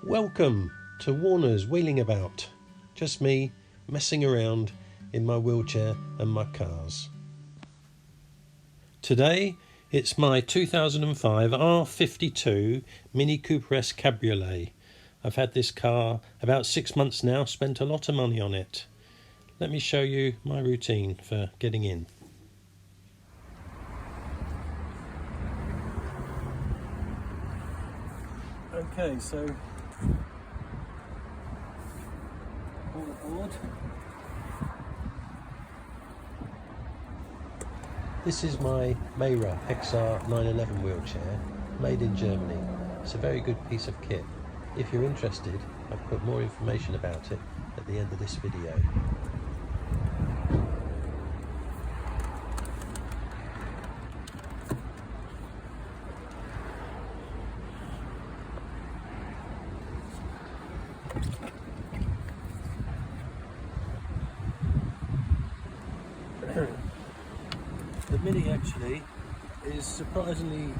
Welcome to Warner's Wheeling About. Just me messing around in my wheelchair and my cars. Today it's my 2005 R52 Mini Cooper S Cabriolet. I've had this car about 6 months now, spent a lot of money on it. Let me show you my routine for getting in. Okay, so all aboard. This is my Meyra XR 911 wheelchair, made in Germany. It's a very good piece of kit. If you're interested, I've put more information about it at the end of this video. The Mini actually is surprisingly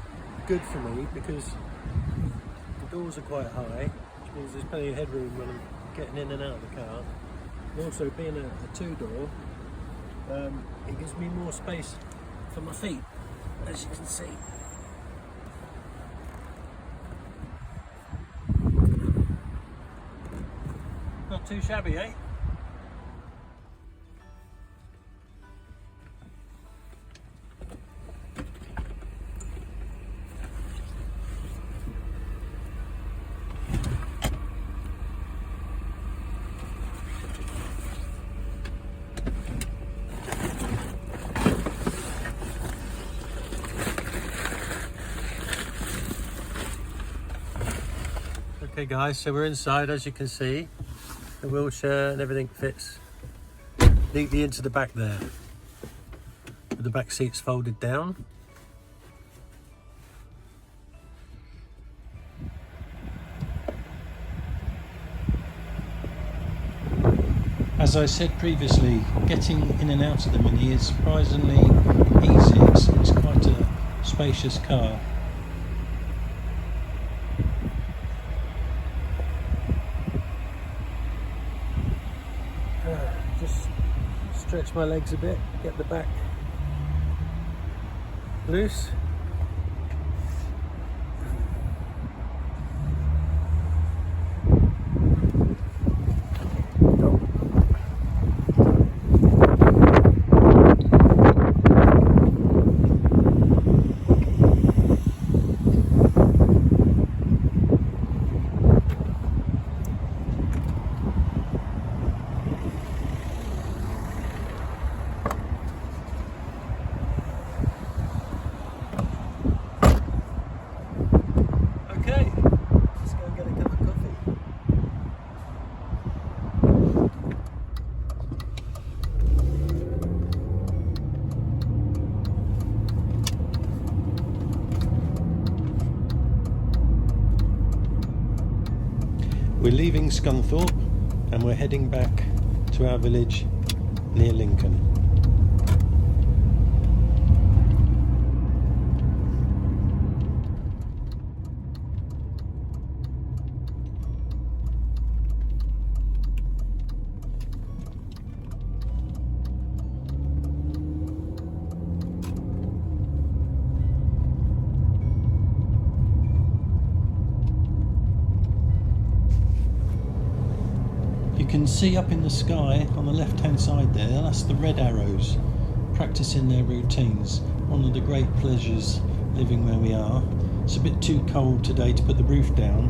good for me because the doors are quite high, which means there's plenty of headroom when I'm getting in and out of the car. And also being a two-door, it gives me more space for my feet, as you can see. Not too shabby, eh? Okay guys, so we're inside. As you can see, the wheelchair and everything fits neatly into the back there, with the back seats folded down. As I said previously, getting in and out of the Mini is surprisingly easy. It's quite a spacious car. Just stretch my legs a bit, get the back loose. We're leaving Scunthorpe and we're heading back to our village near Lincoln. You can see up in the sky on the left hand side there, that's the red arrows practicing their routines. One of the great pleasures living where we are. It's a bit too cold today to put the roof down,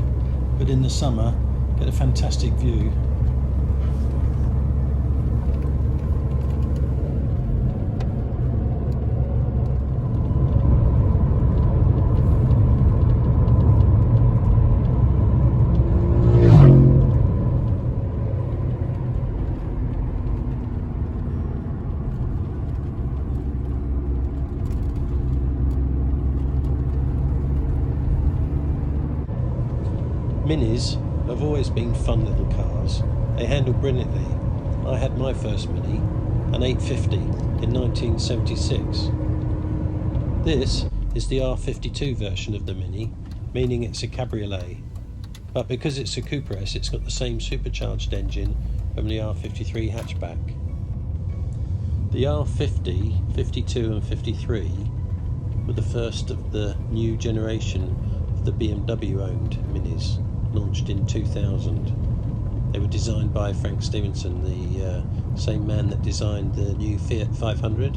but in the summer get a fantastic view. Minis have always been fun little cars. They handle brilliantly. I had my first Mini, an 850, in 1976. This is the R52 version of the Mini, meaning it's a cabriolet. but because it's a Cooper S, it's got the same supercharged engine from the R53 hatchback. The R50, 52 and 53 were the first of the new generation of the BMW owned Minis, launched in 2000. They were designed by Frank Stevenson, the same man that designed the new Fiat 500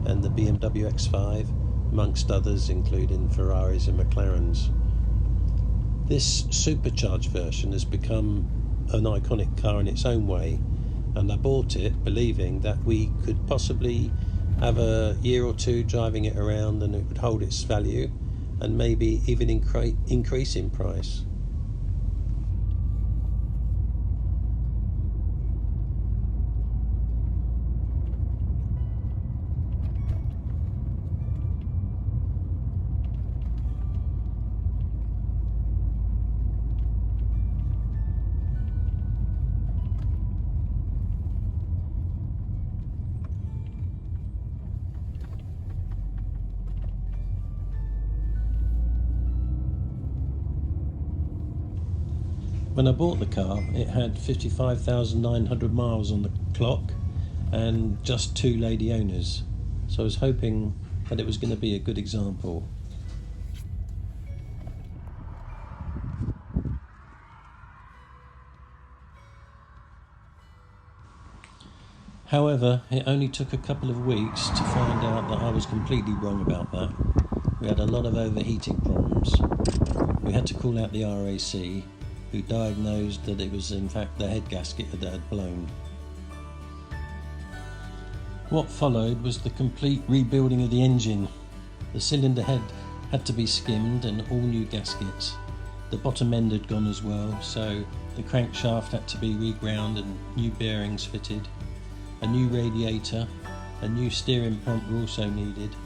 and the BMW X5, amongst others including Ferraris and McLarens. This supercharged version has become an iconic car in its own way, and I bought it believing that we could possibly have a year or two driving it around and it would hold its value and maybe even increase in price. When I bought the car, it had 55,900 miles on the clock and just 2 lady owners, so I was hoping that it was going to be a good example. However, it only took a couple of weeks to find out that I was completely wrong about that. We had a lot of overheating problems. We had to call out the RAC, who diagnosed that it was in fact the head gasket that had blown. What followed was the complete rebuilding of the engine. The cylinder head had to be skimmed and all new gaskets. The bottom end had gone as well, so the crankshaft had to be reground and new bearings fitted. A new radiator, a new steering pump were also needed,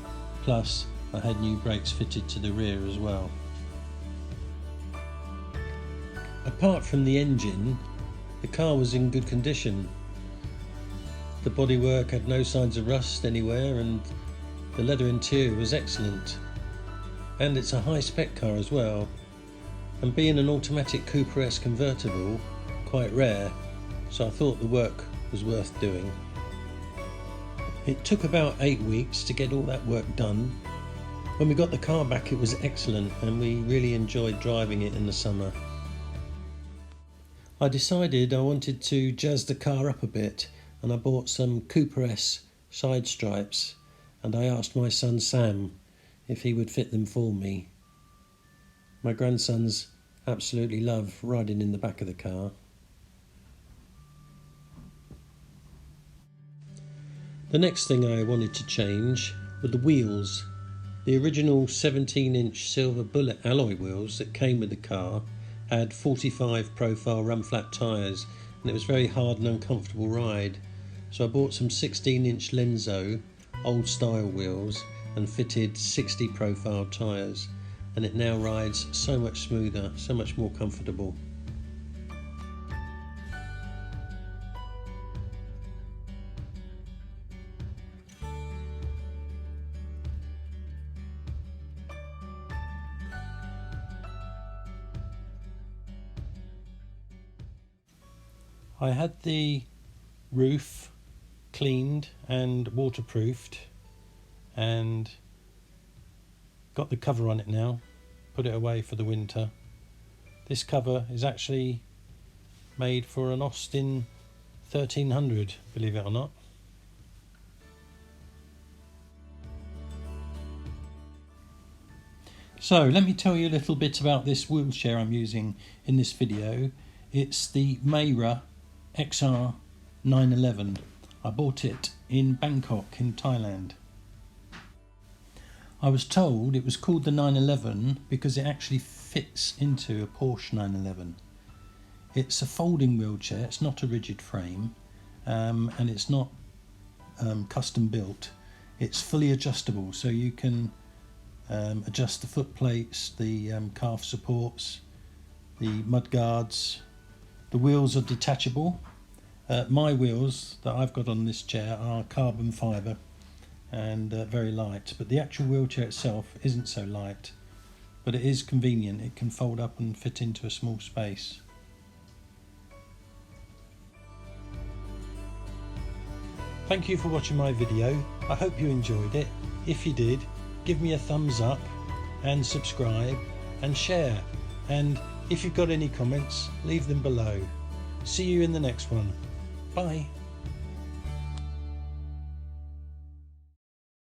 plus I had new brakes fitted to the rear as well. Apart from the engine, the car was in good condition. The bodywork had no signs of rust anywhere and the leather interior was excellent. And it's a high-spec car as well, and being an automatic Cooper S convertible, quite rare, so I thought the work was worth doing. It took about 8 weeks to get all that work done. When we got the car back, it was excellent and we really enjoyed driving it in the summer. I decided I wanted to jazz the car up a bit, and I bought some Cooper S side stripes, and I asked my son Sam if he would fit them for me. My grandsons absolutely love riding in the back of the car. The next thing I wanted to change were the wheels. The original 17-inch silver bullet alloy wheels that came with the car had 45 profile run flat tyres, and it was a very hard and uncomfortable ride, so I bought some 16-inch Lenzo old style wheels and fitted 60 profile tyres, and it now rides so much smoother, so much more comfortable. I had the roof cleaned and waterproofed and got the cover on it now, put it away for the winter. This cover is actually made for an Austin 1300, believe it or not. So let me tell you a little bit about this wheelchair I'm using in this video. It's the Mayra XR 911. I bought it in Bangkok in Thailand. I was told it was called the 911 because it actually fits into a Porsche 911. It's a folding wheelchair, it's not a rigid frame, and it's not custom built. It's fully adjustable, so you can adjust the foot plates, the calf supports, the mud guards. The wheels are detachable. My wheels that I've got on this chair are carbon fibre and very light, but the actual wheelchair itself isn't so light. but it is convenient. It can fold up and fit into a small space. Thank you for watching my video. I hope you enjoyed it. If you did, give me a thumbs up and subscribe and share. And if you've got any comments, leave them below. See you in the next one. Bye.